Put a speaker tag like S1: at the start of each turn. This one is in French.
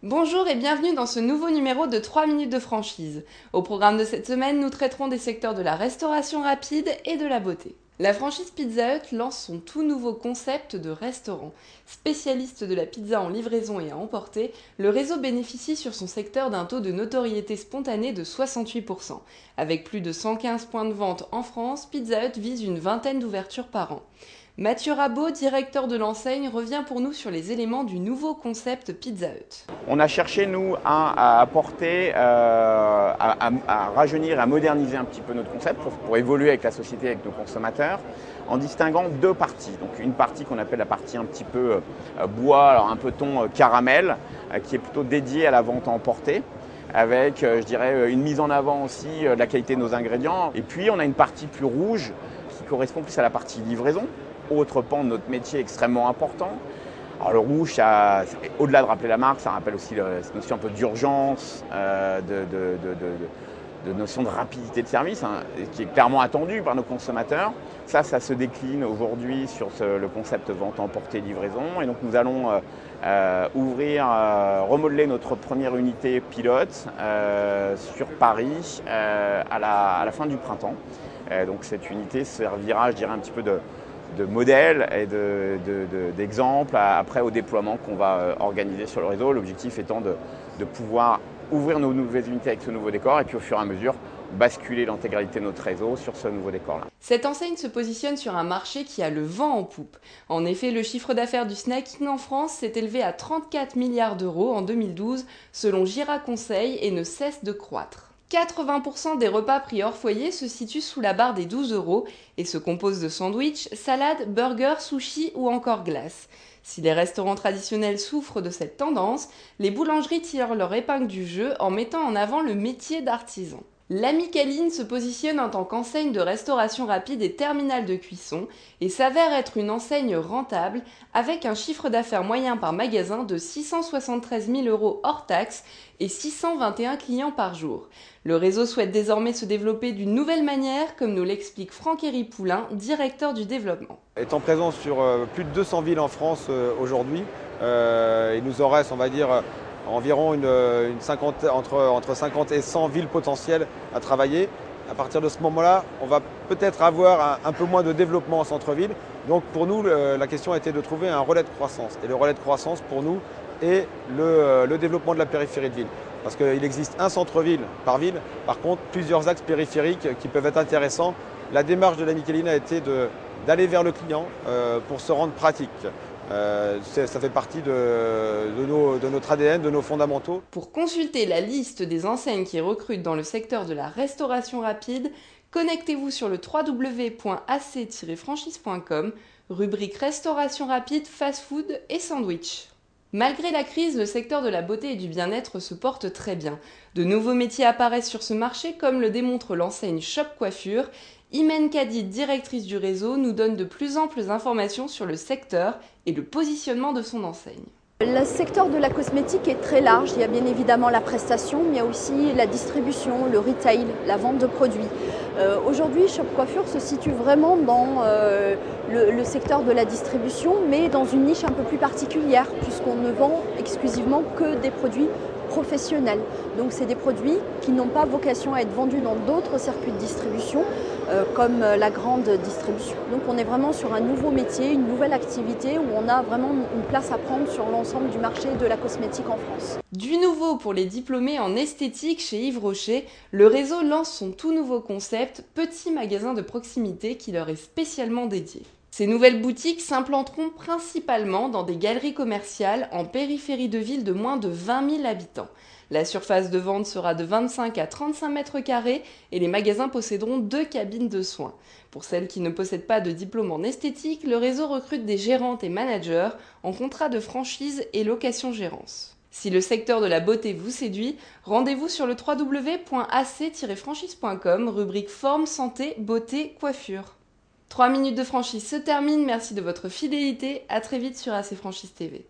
S1: Bonjour et bienvenue dans ce nouveau numéro de 3 minutes de franchise. Au programme de cette semaine, nous traiterons des secteurs de la restauration rapide et de la beauté. La franchise Pizza Hut lance son tout nouveau concept de restaurant. Spécialiste de la pizza en livraison et à emporter, le réseau bénéficie sur son secteur d'un taux de notoriété spontanée de 68%. Avec plus de 115 points de vente en France, Pizza Hut vise une vingtaine d'ouvertures par an. Mathieu Rabot, directeur de l'enseigne, revient pour nous sur les éléments du nouveau concept Pizza Hut.
S2: On a cherché, nous, à apporter, à rajeunir, à moderniser un petit peu notre concept pour évoluer avec la société, avec nos consommateurs, en distinguant deux parties. Donc une partie qu'on appelle la partie un petit peu bois, alors un peu ton caramel, qui est plutôt dédiée à la vente à emporter, avec, je dirais, une mise en avant aussi de la qualité de nos ingrédients. Et puis on a une partie plus rouge qui correspond plus à la partie livraison. Autre pan de notre métier extrêmement important. Alors le rouge, au-delà de rappeler la marque, ça rappelle aussi cette notion un peu d'urgence, de notion de rapidité de service, qui est clairement attendue par nos consommateurs. Ça se décline aujourd'hui sur le concept vente emportée livraison. Et donc nous allons remodeler notre première unité pilote sur Paris à la fin du printemps. Donc cette unité servira, je dirais, un petit peu de modèles et d'exemples après au déploiement qu'on va organiser sur le réseau. L'objectif étant de pouvoir ouvrir nos nouvelles unités avec ce nouveau décor et puis au fur et à mesure basculer l'intégralité de notre réseau sur ce nouveau décor-là.
S1: Cette enseigne se positionne sur un marché qui a le vent en poupe. En effet, le chiffre d'affaires du snacking en France s'est élevé à 34 milliards d'euros en 2012 selon Gira Conseil et ne cesse de croître. 80% des repas pris hors foyer se situent sous la barre des 12 € et se composent de sandwichs, salades, burgers, sushis ou encore glaces. Si les restaurants traditionnels souffrent de cette tendance, les boulangeries tirent leur épingle du jeu en mettant en avant le métier d'artisan. L'Ami Caline se positionne en tant qu'enseigne de restauration rapide et terminal de cuisson et s'avère être une enseigne rentable avec un chiffre d'affaires moyen par magasin de 673 000 € hors taxes et 621 clients par jour. Le réseau souhaite désormais se développer d'une nouvelle manière, comme nous l'explique Franck-Héry Poulain, directeur du développement.
S3: Étant présent sur plus de 200 villes en France aujourd'hui, il nous en reste, on va dire, environ entre 50 et 100 villes potentielles à travailler. À partir de ce moment-là, on va peut-être avoir un peu moins de développement en centre-ville. Donc pour nous, la question était de trouver un relais de croissance. Et le relais de croissance pour nous est le développement de la périphérie de ville. Parce qu'il existe un centre-ville par ville, par contre plusieurs axes périphériques qui peuvent être intéressants. La démarche de l'Ami Caline a été d'aller vers le client pour se rendre pratique. Ça fait partie de notre ADN, de nos fondamentaux.
S1: Pour consulter la liste des enseignes qui recrutent dans le secteur de la restauration rapide, connectez-vous sur le www.ac-franchise.com, rubrique restauration rapide, fast-food et sandwich. Malgré la crise, le secteur de la beauté et du bien-être se porte très bien. De nouveaux métiers apparaissent sur ce marché, comme le démontre l'enseigne Shop Coiffure. Imen Kadi, directrice du réseau, nous donne de plus amples informations sur le secteur et le positionnement de son enseigne.
S4: Le secteur de la cosmétique est très large. Il y a bien évidemment la prestation, mais il y a aussi la distribution, le retail, la vente de produits. Aujourd'hui, Shop Coiffure se situe vraiment dans le secteur de la distribution, mais dans une niche un peu plus particulière, puisqu'on ne vend exclusivement que des produits professionnels. Donc c'est des produits qui n'ont pas vocation à être vendus dans d'autres circuits de distribution, comme la grande distribution. Donc on est vraiment sur un nouveau métier, une nouvelle activité où on a vraiment une place à prendre sur l'ensemble du marché de la cosmétique en France.
S1: Du nouveau pour les diplômés en esthétique chez Yves Rocher, le réseau lance son tout nouveau concept, petit magasin de proximité qui leur est spécialement dédié. Ces nouvelles boutiques s'implanteront principalement dans des galeries commerciales en périphérie de ville de moins de 20 000 habitants. La surface de vente sera de 25 à 35 mètres carrés et les magasins posséderont 2 cabines de soins. Pour celles qui ne possèdent pas de diplôme en esthétique, le réseau recrute des gérantes et managers en contrat de franchise et location-gérance. Si le secteur de la beauté vous séduit, rendez-vous sur le www.ac-franchise.com, rubrique forme, santé, beauté, coiffure. 3 minutes de franchise se terminent, merci de votre fidélité, à très vite sur AC Franchise TV.